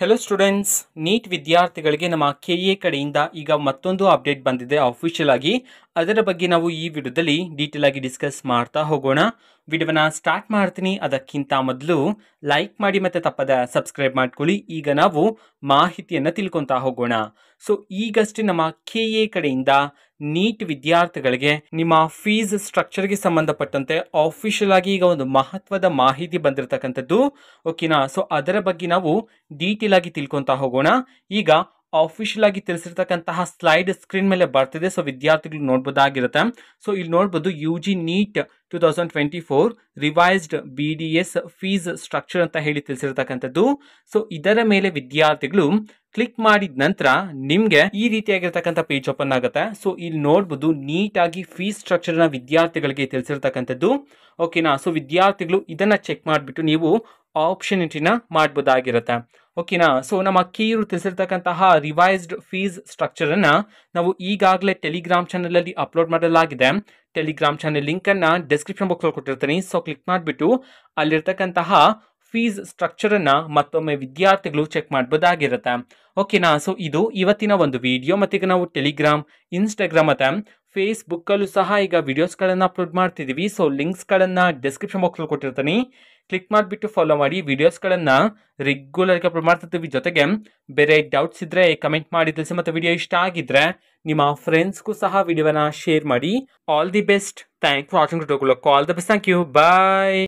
Hello students, neat ವಿದ್ಯಾರ್ಥಿಗಳಿಗೆ ನಮ್ಮ K A ಕಡೆಯಿಂದ ಈಗ ಮತ್ತೊಂದು ಅಪ್ಡೇಟ್ ಬಂದಿದೆ ಅಫಿಷಿಯಲ್ ಆಗಿ. ಅದರ ಬಗ್ಗೆ ನಾವು ಈ ವಿಡಿಯೋದಲ್ಲಿ ಡೀಟೇಲ್ ಆಗಿ ಡಿಸ್ಕಸ್ ಮಾಡ್ತಾ ಹೋಗೋಣ. ವಿಡಿಯೋನ ಸ್ಟಾರ್ಟ್ ಮಾಡ್ತೀನಿ. ಅದಕ್ಕಿಂತ ಮೊದಲು ಲೈಕ್ ಮಾಡಿ ಮತ್ತೆ ತಪ್ಪದ ಸಬ್ಸ್ಕ್ರೈಬ್ ಮಾಡ್ಕೊಳ್ಳಿ. ಈಗ ನಾವು ಮಾಹಿತಿಯನ್ನು ತಿಳ್ಕೊತಾ ಹೋಗೋಣ. ಸೊ ಈಗಷ್ಟೇ ನಮ್ಮ ಕೆಎ ಕಡೆಯಿಂದ ನೀಟ್ ವಿದ್ಯಾರ್ಥಿಗಳಿಗೆ ನಿಮ್ಮ ಫೀಸ್ ಸ್ಟ್ರಕ್ಚರ್ಗೆ ಸಂಬಂಧಪಟ್ಟಂತೆ ಆಫಿಷಿಯಲ್ ಆಗಿ ಈಗ ಒಂದು ಮಹತ್ವದ ಮಾಹಿತಿ ಬಂದಿರತಕ್ಕಂಥದ್ದು. ಓಕೆನಾ? ಸೊ ಅದರ ಬಗ್ಗೆ ನಾವು ಡೀಟೇಲ್ ಆಗಿ ತಿಳ್ಕೊತಾ ಹೋಗೋಣ. ಈಗ ಆಫಿಷಿಯಲ್ ಆಗಿ ತಿಳಿಸಿರ್ತಕ್ಕಂತಹ ಸ್ಲೈಡ್ ಸ್ಕ್ರೀನ್ ಮೇಲೆ ಬರ್ತಿದೆ. ಸೊ ವಿದ್ಯಾರ್ಥಿಗಳು ನೋಡ್ಬೋದಾಗಿರುತ್ತೆ. ಸೊ ಇಲ್ಲಿ ನೋಡ್ಬೋದು UG NEET 2024 revised BDS fees structure ಅಂತ ಹೇಳಿ ತಿಳಿಸಿರ್ತಕ್ಕಂಥದ್ದು. ಸೊ ಇದರ ಮೇಲೆ ವಿದ್ಯಾರ್ಥಿಗಳು ಕ್ಲಿಕ್ ಮಾಡಿದ ನಂತರ ನಿಮ್ಗೆ ಈ ರೀತಿಯಾಗಿರ್ತಕ್ಕಂಥ ಪೇಜ್ ಓಪನ್ ಆಗುತ್ತೆ. ಸೊ ಇಲ್ಲಿ ನೋಡ್ಬೋದು ನೀಟಾಗಿ ಫೀಸ್ ಸ್ಟ್ರಕ್ಚರ್ ನ ವಿದ್ಯಾರ್ಥಿಗಳಿಗೆ ತಿಳಿಸಿರ್ತಕ್ಕಂಥದ್ದು. ಓಕೆನಾ? ಸೊ ವಿದ್ಯಾರ್ಥಿಗಳು ಇದನ್ನ ಚೆಕ್ ಮಾಡಿಬಿಟ್ಟು ನೀವು ಆಪ್ಷನ್ ಎಂಟ್ರಿನ ಮಾಡ್ಬೋದಾಗಿರುತ್ತೆ. ಓಕೆನಾ? ಸೊ ನಮ್ಮ ಕೆಇರು ತಿಳಿಸಿರ್ತಕ್ಕಂತಹ ರಿವೈಸ್ಡ್ ಫೀಸ್ ಸ್ಟ್ರಕ್ಚರ್ ಅನ್ನ ನಾವು ಈಗಾಗಲೇ ಟೆಲಿಗ್ರಾಮ್ ಚಾನಲ್ ಅಲ್ಲಿ ಅಪ್ಲೋಡ್ ಮಾಡಲಾಗಿದೆ. ಟೆಲಿಗ್ರಾಮ್ ಚಾನಲ್ ಲಿಂಕ್ ಅನ್ನ ಡಿಸ್ಕ್ರಿಪ್ಷನ್ ಬಾಕ್ಸ್ ಅಲ್ಲಿ ಕೊಟ್ಟಿರ್ತೀನಿ. ಸೊ ಕ್ಲಿಕ್ ಮಾಡಿಬಿಟ್ಟು ಅಲ್ಲಿರ್ತಕ್ಕಂತಹ ಫೀಸ್ ಸ್ಟ್ರಕ್ಚರ್ ಅನ್ನ ಮತ್ತೊಮ್ಮೆ ವಿದ್ಯಾರ್ಥಿಗಳು ಚೆಕ್ ಮಾಡಬಹುದಾಗಿರುತ್ತೆ. ಓಕೆನಾ? ಸೊ ಇದು ಇವತ್ತಿನ ಒಂದು ವಿಡಿಯೋ. ಮತ್ತೆ ಈಗ ನಾವು ಟೆಲಿಗ್ರಾಮ್, ಇನ್ಸ್ಟಾಗ್ರಾಮ್ ಮತ್ತೆ ಫೇಸ್ಬುಕ್ ಅಲ್ಲೂ ಸಹ ಈಗ ವಿಡಿಯೋಸ್ಗಳನ್ನು ಅಪ್ಲೋಡ್ ಮಾಡ್ತಿದ್ದೀವಿ. ಸೊ ಲಿಂಕ್ಸ್ಗಳನ್ನು ಡಿಸ್ಕ್ರಿಪ್ಷನ್ ಬಾಕ್ಸಲ್ಲಿ ಕೊಟ್ಟಿರ್ತೀನಿ. ಕ್ಲಿಕ್ ಮಾಡಿಬಿಟ್ಟು ಫಾಲೋ ಮಾಡಿ. ವಿಡಿಯೋಸ್ಗಳನ್ನು ರೆಗ್ಯುಲರ್ಗೆ ಅಪ್ಲೋಡ್ ಮಾಡ್ತಿರ್ತೀವಿ. ಜೊತೆಗೆ ಬೇರೆ ಡೌಟ್ಸ್ ಇದ್ದರೆ ಕಮೆಂಟ್ ಮಾಡಿ ತಿಳಿಸಿ. ಮತ್ತು ವಿಡಿಯೋ ಇಷ್ಟ ಆಗಿದ್ರೆ ನಿಮ್ಮ ಫ್ರೆಂಡ್ಸ್ಗೂ ಸಹ ವಿಡಿಯೋನ ಶೇರ್ ಮಾಡಿ. All the best. Thank for watching. All the best. Thank you. Bye.